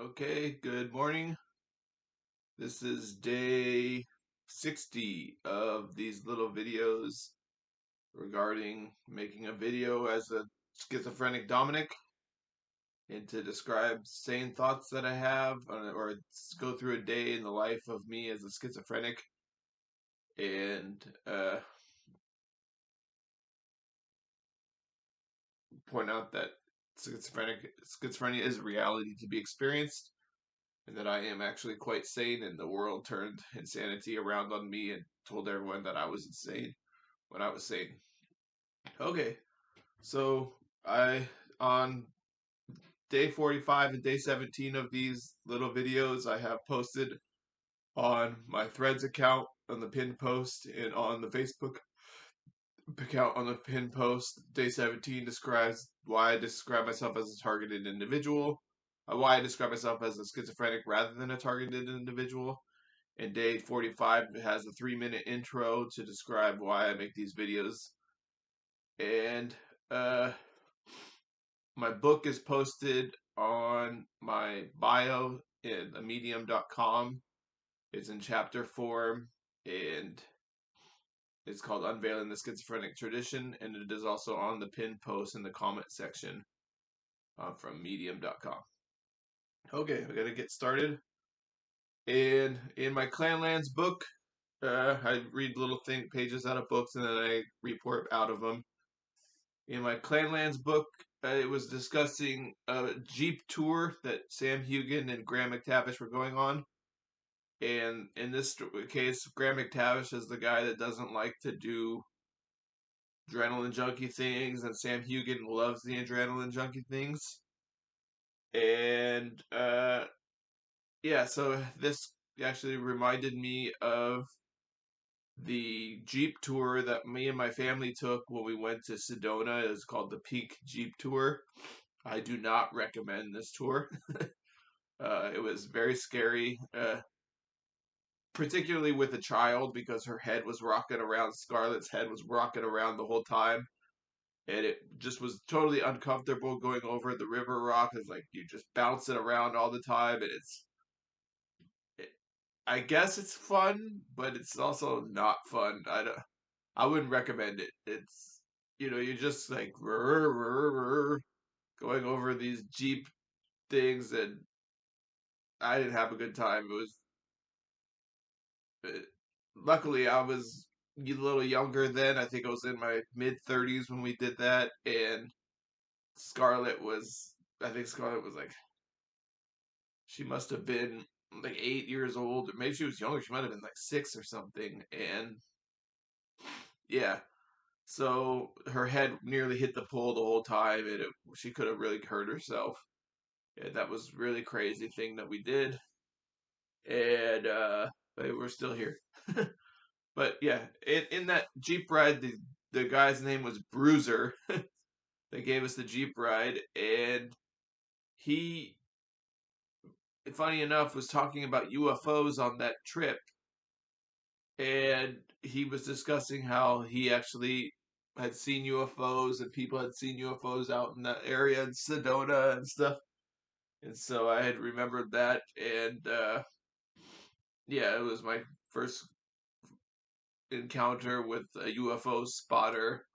Okay, good morning. This is day 60 of these little videos regarding making a video as a schizophrenic Dominic and to describe sane thoughts that I have or go through a day in the life of me as a schizophrenic and point out that schizophrenia is a reality to be experienced and that I am actually quite sane, and the world turned insanity around on me and told everyone that I was insane when I was sane. Okay, so on day 45 and day 17 of these little videos, I have posted on my Threads account on the pinned post and on the Facebook account on the pinned post. Day 17 describes why I describe myself as a targeted individual, why I describe myself as a schizophrenic rather than a targeted individual. And day 45 has a 3-minute intro to describe why I make these videos. And my book is posted on my bio in medium.com. It's in chapter form, and it's called Unveiling the Schizophrenic Tradition, and it is also on the pinned post in the comment section from medium.com. Okay, I gotta get started. And in my Clanlands book, I read little pages out of books and then I report out of them. In my Clanlands book, it was discussing a Jeep tour that Sam Hugan and Graham McTavish were going on. And in this case, Graham McTavish is the guy that doesn't like to do adrenaline junkie things, and Sam Hugan loves the adrenaline junkie things. And yeah, so this actually reminded me of the Jeep tour that me and my family took when we went to Sedona. Is called the Peak Jeep Tour. I do not recommend this tour. It was very scary, particularly with a child because her head was rocking around. Scarlett's head was rocking around the whole time. And it just was totally uncomfortable going over the river rock. It's like you just bounce it around all the time, and I guess it's fun, but it's also not fun. I wouldn't recommend it. It's you're just like going over these Jeep things, and I didn't have a good time. It was luckily I was a little younger then. I think I was in my mid-30s when we did that, and Scarlett was. I think Scarlett was like she must have been like 8 years old, or maybe she was younger. She might have been like 6 or something, and yeah. So her head nearly hit the pole the whole time, and she could have really hurt herself. And that was really crazy thing that we did, and but we're still here. But yeah, in that Jeep ride, the guy's name was Bruiser. They gave us the Jeep ride, and he, funny enough, was talking about UFOs on that trip, and he was discussing how he actually had seen UFOs and people had seen UFOs out in that area in Sedona and stuff. And so I had remembered that, and yeah, it was my first encounter with a UFO spotter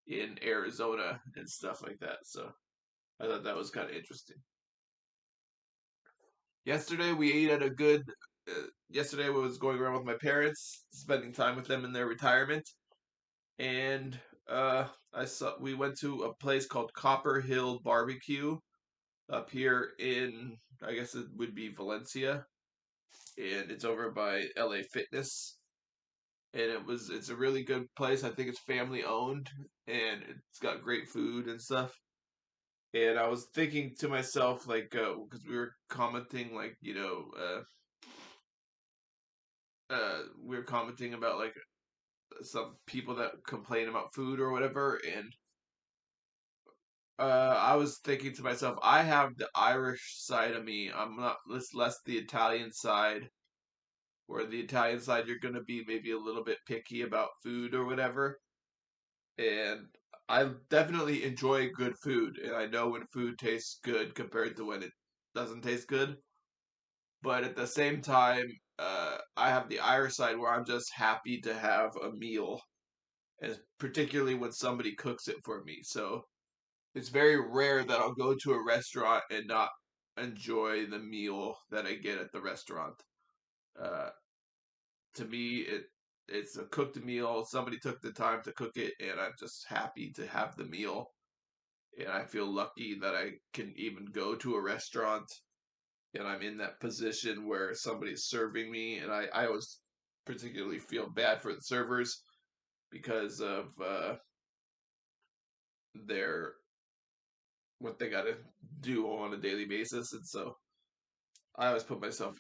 in Arizona and stuff like that. So I thought that was kind of interesting. Yesterday we ate at a good. Yesterday I was going around with my parents, spending time with them in their retirement, and we went to a place called Copper Hill BBQ up here in, I guess it would be Valencia, and it's over by LA Fitness. And it's a really good place. I think it's family owned, and it's got great food and stuff. And I was thinking to myself, like, because we were commenting, like, we were commenting about like some people that complain about food or whatever, and I was thinking to myself, I have the Irish side of me. I'm not less the Italian side, where the Italian side you're gonna be maybe a little bit picky about food or whatever. And I definitely enjoy good food, and I know when food tastes good compared to when it doesn't taste good. but at the same time, I have the Irish side where I'm just happy to have a meal, and particularly when somebody cooks it for me. So it's very rare that I'll go to a restaurant and not enjoy the meal that I get at the restaurant. Uh, to me, it's a cooked meal. Somebody took the time to cook it, and I'm just happy to have the meal. And I feel lucky that I can even go to a restaurant and I'm in that position where somebody's serving me, and I always particularly feel bad for the servers because of their what they got to do on a daily basis, and so I always put myself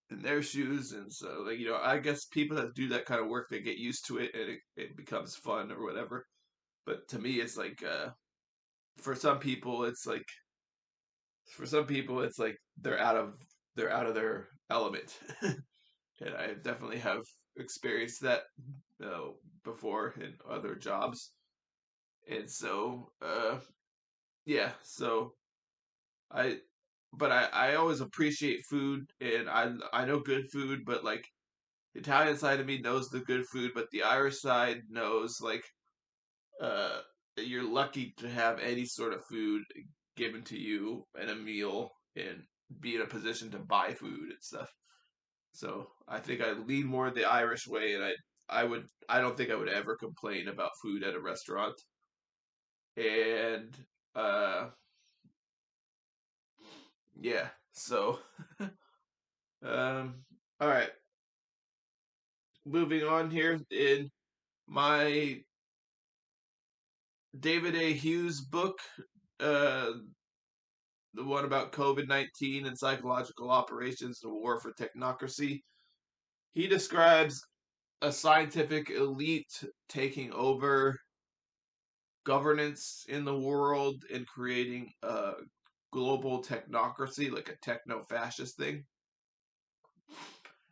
in their shoes, and so like I guess people that do that kind of work they get used to it and it becomes fun or whatever. But to me, it's like for some people, they're out of their element. And I definitely have experienced that uh, before in other jobs. And so, yeah, so I, but I always appreciate food, and I know good food, but like the Italian side of me knows the good food, but the Irish side knows like uh, that you're lucky to have any sort of food given to you and a meal and be in a position to buy food and stuff. So I think I lean more the Irish way, and I don't think I would ever complain about food at a restaurant. And uh, yeah, so um, all right, moving on here in my David A. Hughes book, uh, the one about COVID-19 and psychological operations, the war for technocracy. He describes a scientific elite taking over governance in the world and creating a global technocracy, like a techno fascist thing.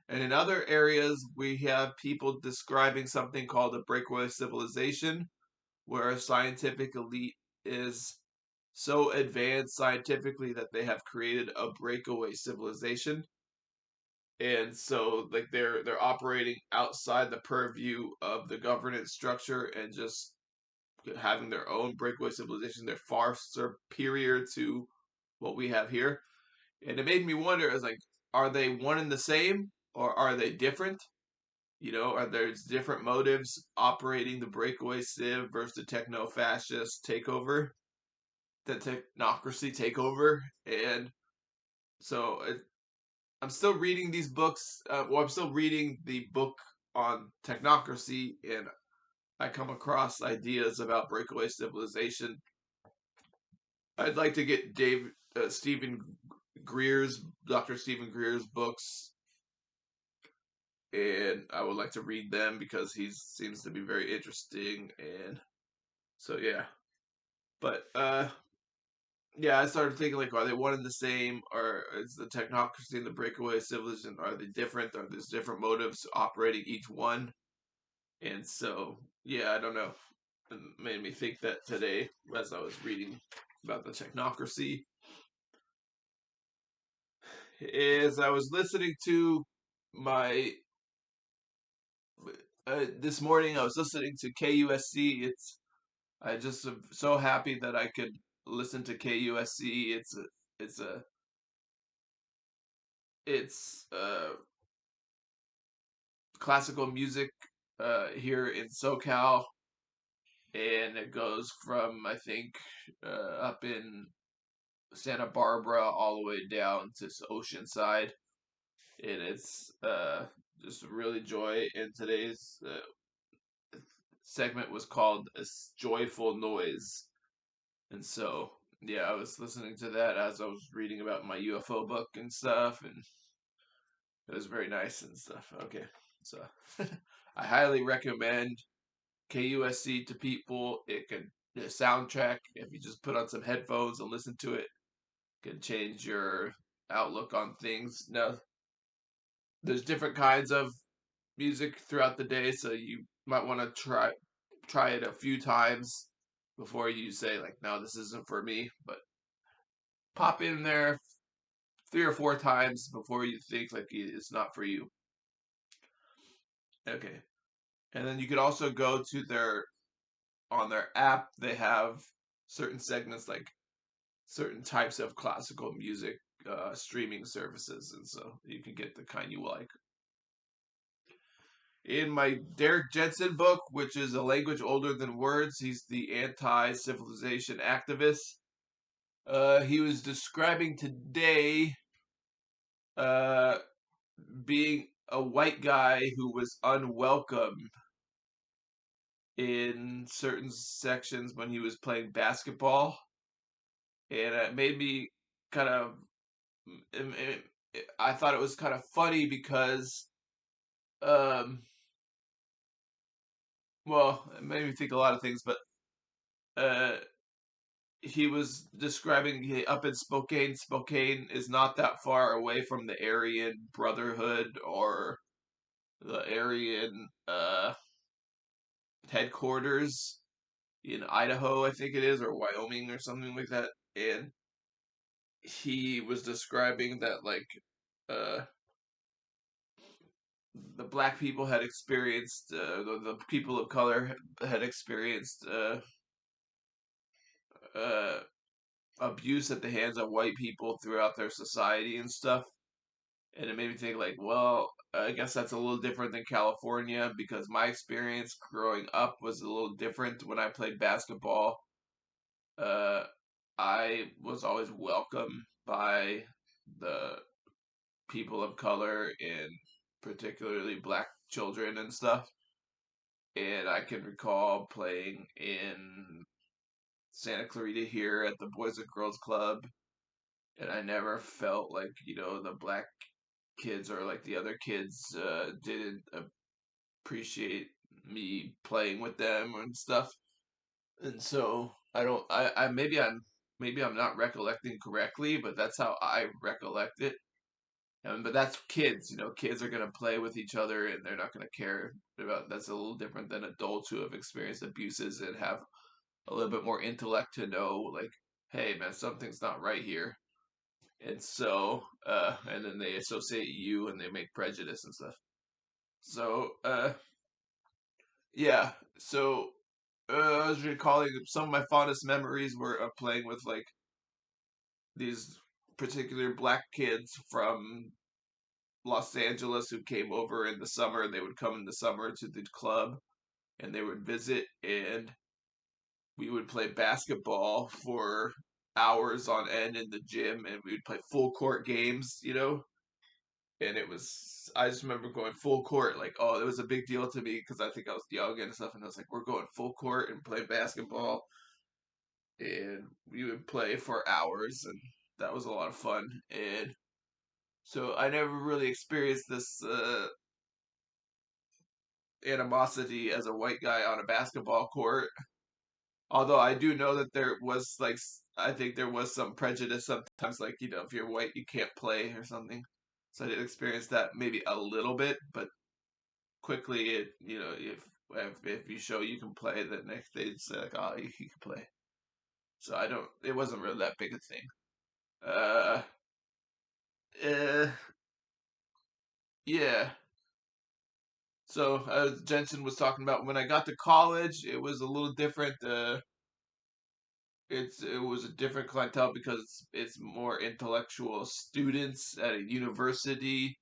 And in other areas, we have people describing something called a breakaway civilization, where a scientific elite is so advanced scientifically that they have created a breakaway civilization. And so like they're operating outside the purview of the governance structure and just having their own breakaway civilization. They're far superior to what we have here. And it made me wonder, as like, are they one and the same or are they different? Are there different motives operating the breakaway civ versus the techno fascist takeover, the technocracy takeover? And so I'm still reading these books. I'm still reading the book on technocracy, and I come across ideas about breakaway civilization. I'd like to get Dr. Stephen Greer's books, and I would like to read them because he seems to be very interesting, and so yeah. But yeah, I started thinking like, are they one and the same, or is the technocracy and the breakaway civilization are they different? Are there different motives operating each one? And so yeah, I don't know. It made me think that today as I was reading about the technocracy. As I was listening to my this morning, I was listening to K-USC. I just am so happy that I could listen to K-USC. It's a it's classical music here in SoCal, and it goes from I think up in Santa Barbara all the way down to Oceanside, and it's just really joy. And today's segment was called "A Joyful Noise," and so yeah, I was listening to that as I was reading about my UFO book and stuff, and it was very nice and stuff. Okay, so I highly recommend K-USC to people. It can the soundtrack if you just put on some headphones and listen to it can change your outlook on things. Now, there's different kinds of music throughout the day, so you might want to try it a few times before you say like, no, this isn't for me. But pop in there three or four times before you think like it's not for you. Okay. And then you could also go to their on their app. They have certain segments like certain types of classical music streaming services, and so you can get the kind you like. In my Derrick Jensen book, which is A Language Older Than Words, he's the anti-civilization activist. He was describing today uh, being a white guy who was unwelcome in certain sections when he was playing basketball, and it made me kind of. I thought it was kind of funny because, um, well, it made me think a lot of things, but uh, he was describing up in Spokane. Spokane is not that far away from the Aryan Brotherhood or the Aryan headquarters in Idaho, I think it is, or Wyoming or something like that. And he was describing that like uh, the black people had experienced, the people of color had experienced uh, abuse at the hands of white people throughout their society and stuff. And it made me think, like, well, I guess that's a little different than California because my experience growing up was a little different. When I played basketball, uh, I was always welcomed by the people of color and particularly black children and stuff. And I can recall playing in Santa Clarita here at the Boys and Girls Club, and I never felt like, the black kids or like the other kids didn't appreciate me playing with them and stuff. And so I don't I maybe I'm not recollecting correctly, but that's how I recollect it. But that's kids, kids are gonna play with each other and they're not gonna care about. That's a little different than adults who have experienced abuses and have a little bit more intellect to know, like, hey man, something's not right here. And so and then they associate you and they make prejudice and stuff. So yeah, so I was recalling some of my fondest memories were of playing with like these particular black kids from Los Angeles who came over in the summer. They would come in the summer to the club and they would visit, and we would play basketball for hours on end in the gym, and we would play full court games. And it was, I just remember going full court, like, oh, it was a big deal to me because I think I was young and stuff, and I was like, we're going full court and play basketball, and we would play for hours, and that was a lot of fun. And so I never really experienced this animosity as a white guy on a basketball court. Although I do know that there was like, I think there was some prejudice sometimes, like, if you're white, you can't play or something. So I did experience that maybe a little bit, but quickly if you show you can play, the next day it's like, oh, you can play. So it wasn't really that big a thing. Uh, uh yeah. So Jensen was talking about when I got to college, it was a little different. It was a different clientele because it's more intellectual students at a university,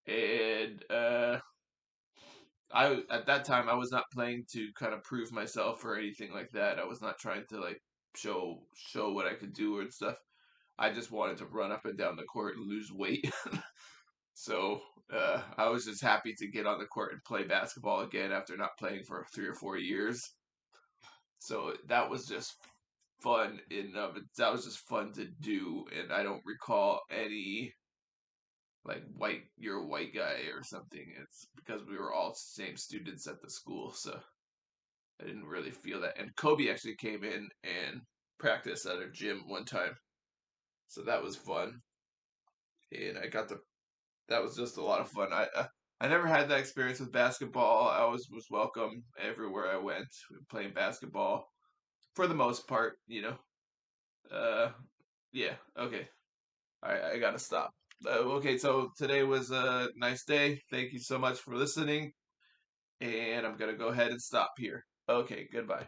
and I at that time I was not playing to kind of prove myself or anything like that. I was not trying to like show what I could do and stuff. I just wanted to run up and down the court and lose weight. So I was just happy to get on the court and play basketball again after not playing for 3 or 4 years. So that was just fun that was just fun to do, and I don't recall any like you're a white guy or something. It's because we were all same students at the school, so I didn't really feel that. And Kobe actually came in and practiced at our gym one time, so that was fun. And that was just a lot of fun. I never had that experience with basketball. I always was welcome everywhere I went playing basketball for the most part. Uh, yeah, okay. I gotta stop. Okay, so today was a nice day. Thank you so much for listening, and I'm gonna go ahead and stop here. Okay, goodbye.